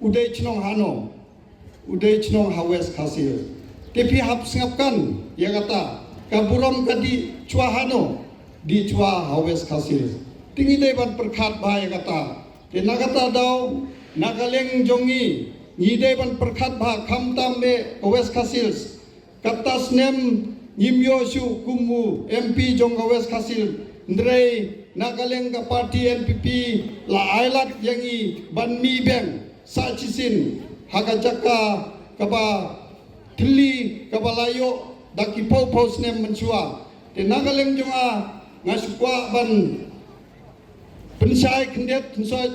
udai chnong hano, udai chnong hawes kasil. Tapi hap singapkan ya kata kaburam kadi cua hano di cua hawes kasil. Tinggi depan perkat bah ya kata. Kena kata daw nagaleng jongi ni depan perkat bah kam tambe hawes kasil. Katas nem Nyimyo Shu Kumu MP Jong Hawes Kasil Ndrei Nagaleng ka parti NPP la ailat yangi ban mi beng sa chisin hakajaka kaba thili kaba layo daki pau pau snem mensua te Nagaleng jonga ngasukwa ban pensai kendet pensai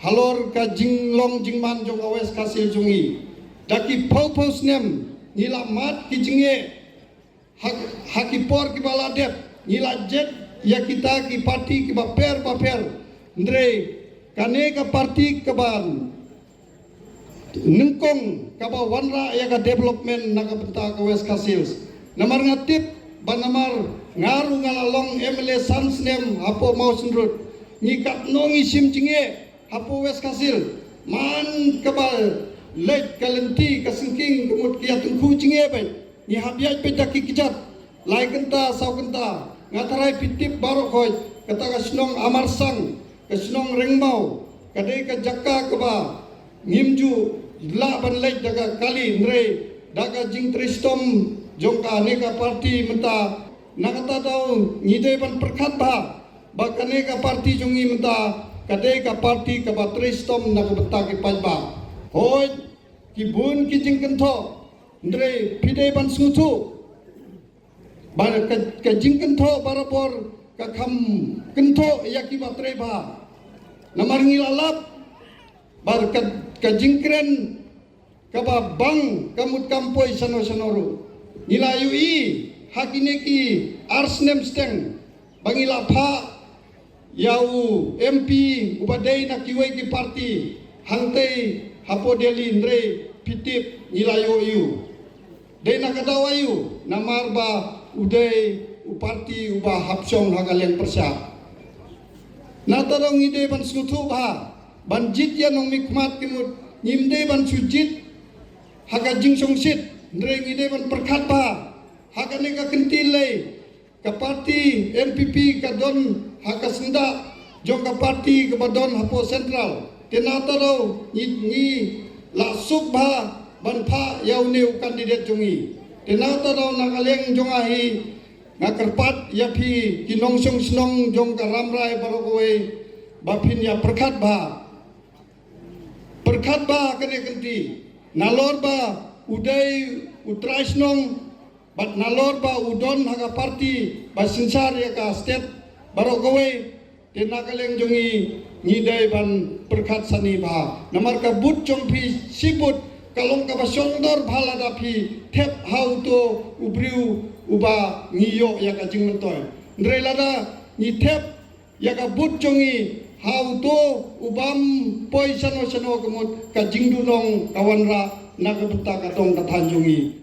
halor ka jinglong jingman Jong Hawes Kasil jongi daki pau pau snem nila mat ki jinge hakipor ki baladep nila jet ya kita ki parti ki baper ndre kane ka parti ka ban nengkong ka ba wanra ya ka development naga benta ka West Kasil namar ngatip ban namar ngaru ngalalong MLA Sansnem hapo mau sendrut ni kat nongi sim jinge hapo West Kasil man ka ba lek kalenti kasengking kemut kia tengku jinge bai ni habiat pedaki kijat lai kenta sau kenta ngatarai pitip barok hoi kata kasnong amarsang kasnong rengmau kadai ka jakka keba ngimju la ban lek daga kali ndre daga jing tristom jongka neka parti menta nakata dau ngide ban perkat ba bakane ka parti jongi menta kadai ka parti keba tristom nak benta ki pajba hoi kibun kijing kento ndre pide ban sutu bar ka jing kento barapor ka kham kento yaki batre ba namar ngilalap bar ka jingkren ka ba bang kamut kampoi sano sanoru nilayu i hakine ki arsnem steng bangila pha yau MP ubadai na kiwai ki parti hangtei hapo deli ndre pitip nilayo yu dei nakadawayu namar ba udai uparti ubah hapsong hagaleng persya natarong ide ban sutu ba banjit ya nong mikmat kimut nyimde ban sujit haga jingsong sit ndre ide ban perkat ba haga neka kentilai ka parti NPP ka don haga senda jong ka parti ka badon hapo sentral tenataro ni la subha ban pha yau neu kandidat jongi tenataro nagaleng jongahi ngakerpat ya phi kinong song snong jong ka ramrai barokoe bapin ya perkat ba kene kenti nalor ba udai utraisnong bat nalor ba udon haga parti basinsar ya ka state barokoe tenagaleng jongi ngidai ban perkat sani ba namar ka but jong phi sibut kalong ka basondor bhala dapi thep how to ubriu uba ngiyo ya ka jingmentoy ndre lada ni thep ya ka but jongi how to ubam poi sano sano kemut ka jingdunong kawanra na ka benta ka tong ka tanjongi